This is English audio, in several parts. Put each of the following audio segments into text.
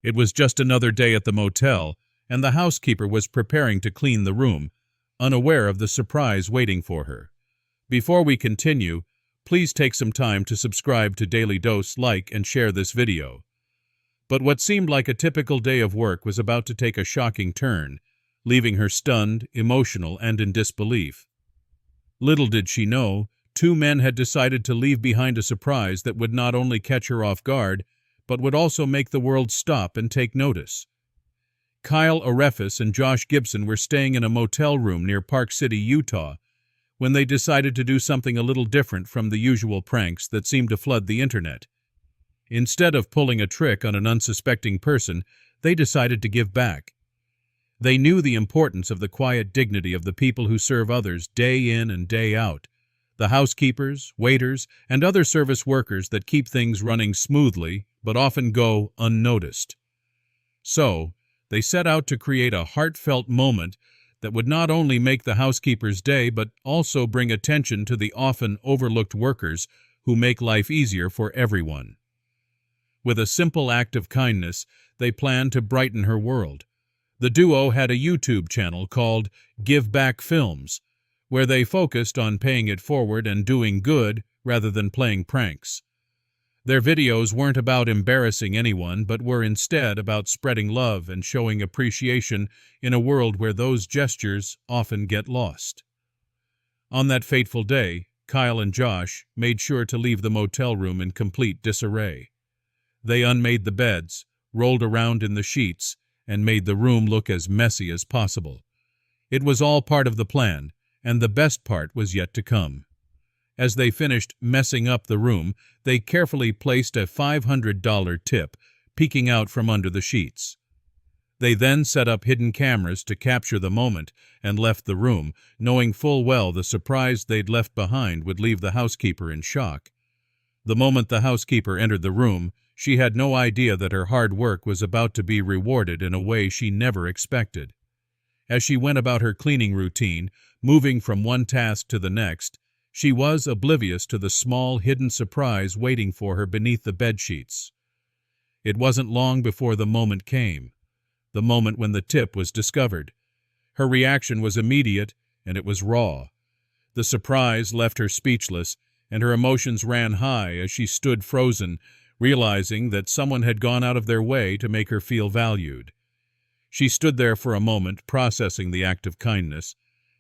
It was just another day at the motel, and the housekeeper was preparing to clean the room, unaware of the surprise waiting for her. Before we continue, please take some time to subscribe to Dailydose, like, and share this video. But what seemed like a typical day of work was about to take a shocking turn, leaving her stunned, emotional, and in disbelief. Little did she know, two men had decided to leave behind a surprise that would not only catch her off guard, but would also make the world stop and take notice. Kyle Arefis and Josh Gibson were staying in a motel room near Park City, Utah, when they decided to do something a little different from the usual pranks that seemed to flood the internet. Instead of pulling a trick on an unsuspecting person, they decided to give back. They knew the importance of the quiet dignity of the people who serve others day in and day out, the housekeepers, waiters, and other service workers that keep things running smoothly but often go unnoticed. So, they set out to create a heartfelt moment that would not only make the housekeeper's day but also bring attention to the often overlooked workers who make life easier for everyone. With a simple act of kindness, they planned to brighten her world. The duo had a YouTube channel called Give Back Films, where they focused on paying it forward and doing good rather than playing pranks. Their videos weren't about embarrassing anyone, but were instead about spreading love and showing appreciation in a world where those gestures often get lost. On that fateful day, Kyle and Josh made sure to leave the motel room in complete disarray. They unmade the beds, rolled around in the sheets, and made the room look as messy as possible. It was all part of the plan, and the best part was yet to come. As they finished messing up the room, they carefully placed a $500 tip peeking out from under the sheets. They then set up hidden cameras to capture the moment and left the room, knowing full well the surprise they'd left behind would leave the housekeeper in shock. The moment the housekeeper entered the room, she had no idea that her hard work was about to be rewarded in a way she never expected. As she went about her cleaning routine, moving from one task to the next, she was oblivious to the small, hidden surprise waiting for her beneath the bedsheets. It wasn't long before the moment came, the moment when the tip was discovered. Her reaction was immediate, and it was raw. The surprise left her speechless, and her emotions ran high as she stood frozen, realizing that someone had gone out of their way to make her feel valued. She stood there for a moment, processing the act of kindness,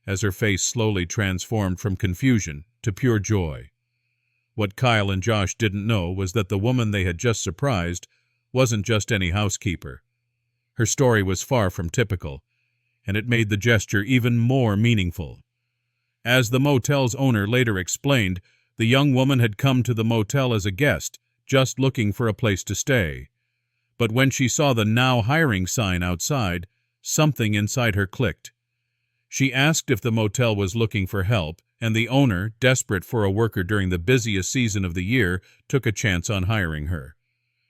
as her face slowly transformed from confusion to pure joy. What Kyle and Josh didn't know was that the woman they had just surprised wasn't just any housekeeper. Her story was far from typical, and it made the gesture even more meaningful. As the motel's owner later explained, the young woman had come to the motel as a guest, just looking for a place to stay. But when she saw the "Now Hiring" sign outside, something inside her clicked. She asked if the motel was looking for help, and the owner, desperate for a worker during the busiest season of the year, took a chance on hiring her.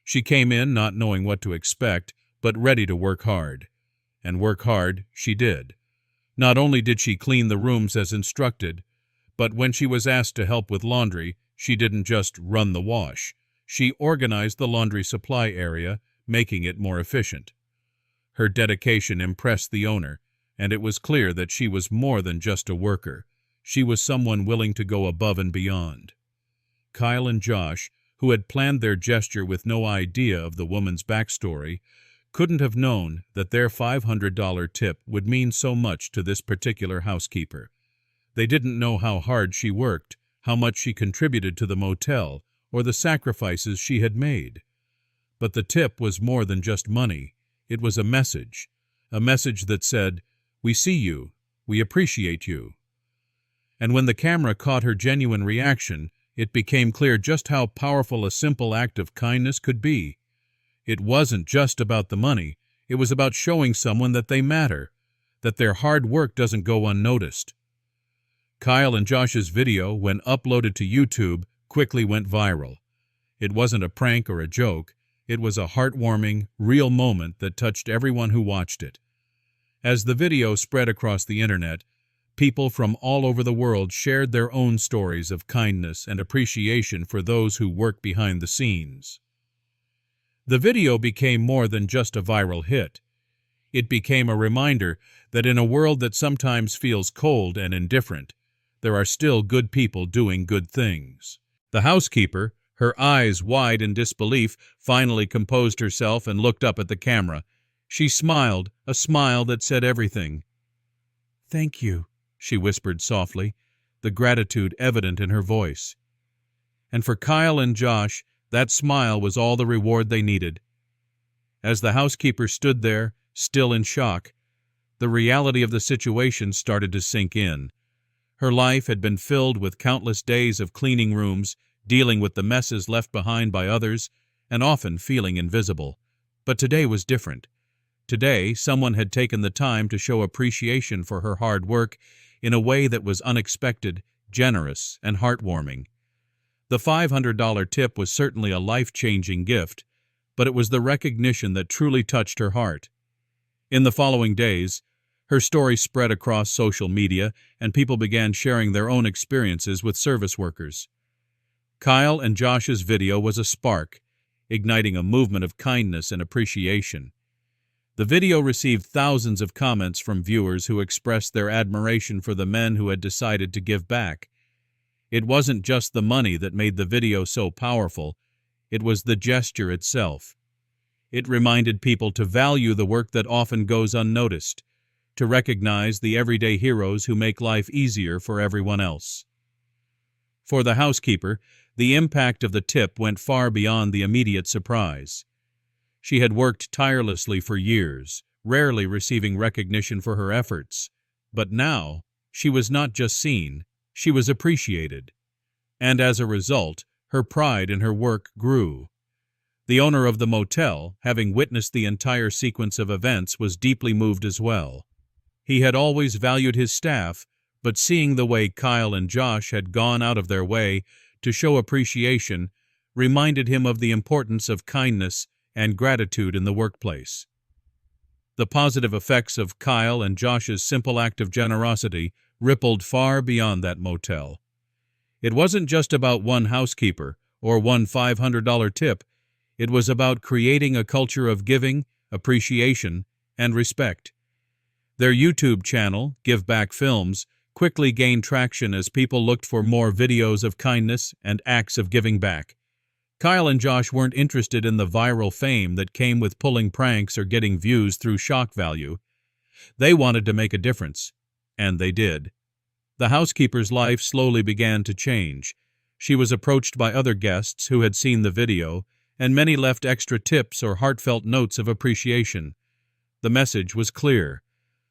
She came in not knowing what to expect, but ready to work hard. And work hard she did. Not only did she clean the rooms as instructed, but when she was asked to help with laundry, she didn't just run the wash. She organized the laundry supply area, making it more efficient. Her dedication impressed the owner, and it was clear that she was more than just a worker. She was someone willing to go above and beyond. Kyle and Josh, who had planned their gesture with no idea of the woman's backstory, couldn't have known that their $500 tip would mean so much to this particular housekeeper. They didn't know how hard she worked, how much she contributed to the motel, or the sacrifices she had made. But the tip was more than just money. It was a message that said, "We see you, we appreciate you." And when the camera caught her genuine reaction, it became clear just how powerful a simple act of kindness could be. It wasn't just about the money, it was about showing someone that they matter, that their hard work doesn't go unnoticed. Kyle and Josh's video, when uploaded to YouTube, quickly went viral. It wasn't a prank or a joke, it was a heartwarming, real moment that touched everyone who watched it. As the video spread across the internet, people from all over the world shared their own stories of kindness and appreciation for those who work behind the scenes. The video became more than just a viral hit. It became a reminder that in a world that sometimes feels cold and indifferent, there are still good people doing good things. The housekeeper, her eyes wide in disbelief, finally composed herself and looked up at the camera. She smiled, a smile that said everything. "Thank you," she whispered softly, the gratitude evident in her voice. And for Kyle and Josh, that smile was all the reward they needed. As the housekeeper stood there, still in shock, the reality of the situation started to sink in. Her life had been filled with countless days of cleaning rooms, dealing with the messes left behind by others, and often feeling invisible. But today was different. Today, someone had taken the time to show appreciation for her hard work in a way that was unexpected, generous, and heartwarming. The $500 tip was certainly a life-changing gift, but it was the recognition that truly touched her heart. In the following days, her story spread across social media, and people began sharing their own experiences with service workers. Kyle and Josh's video was a spark, igniting a movement of kindness and appreciation. The video received thousands of comments from viewers who expressed their admiration for the men who had decided to give back. It wasn't just the money that made the video so powerful, it was the gesture itself. It reminded people to value the work that often goes unnoticed, to recognize the everyday heroes who make life easier for everyone else. For the housekeeper, the impact of the tip went far beyond the immediate surprise. She had worked tirelessly for years, rarely receiving recognition for her efforts. But now, she was not just seen, she was appreciated. And as a result, her pride in her work grew. The owner of the motel, having witnessed the entire sequence of events, was deeply moved as well. He had always valued his staff, but seeing the way Kyle and Josh had gone out of their way to show appreciation reminded him of the importance of kindness and gratitude in the workplace. The positive effects of Kyle and Josh's simple act of generosity rippled far beyond that motel. It wasn't just about one housekeeper or one $500 tip. It was about creating a culture of giving, appreciation, and respect. Their YouTube channel, Give Back Films, quickly gained traction as people looked for more videos of kindness and acts of giving back. Kyle and Josh weren't interested in the viral fame that came with pulling pranks or getting views through shock value. They wanted to make a difference, and they did. The housekeeper's life slowly began to change. She was approached by other guests who had seen the video, and many left extra tips or heartfelt notes of appreciation. The message was clear.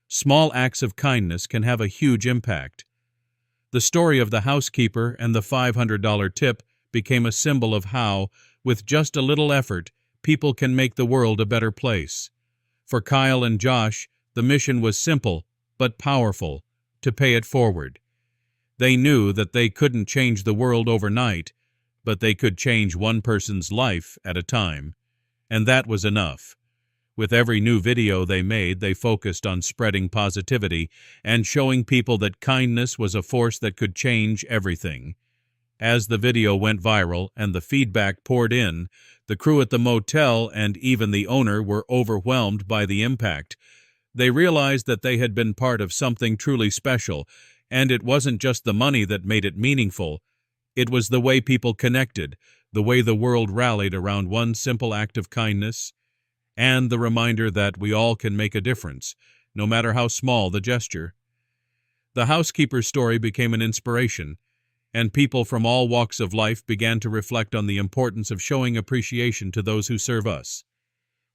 Small acts of kindness can have a huge impact. The story of the housekeeper and the $500 tip became a symbol of how, with just a little effort, people can make the world a better place. For Kyle and Josh, the mission was simple but powerful: to pay it forward. They knew that they couldn't change the world overnight, but they could change one person's life at a time. And that was enough. With every new video they made, they focused on spreading positivity and showing people that kindness was a force that could change everything. As the video went viral and the feedback poured in, the crew at the motel and even the owner were overwhelmed by the impact. They realized that they had been part of something truly special, and it wasn't just the money that made it meaningful. It was the way people connected, the way the world rallied around one simple act of kindness, and the reminder that we all can make a difference, no matter how small the gesture. The housekeeper's story became an inspiration, and people from all walks of life began to reflect on the importance of showing appreciation to those who serve us.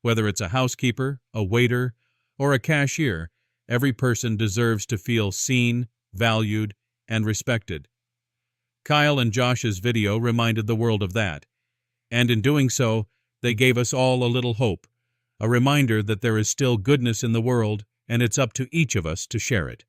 Whether it's a housekeeper, a waiter, or a cashier, every person deserves to feel seen, valued, and respected. Kyle and Josh's video reminded the world of that, and in doing so, they gave us all a little hope, a reminder that there is still goodness in the world, and it's up to each of us to share it.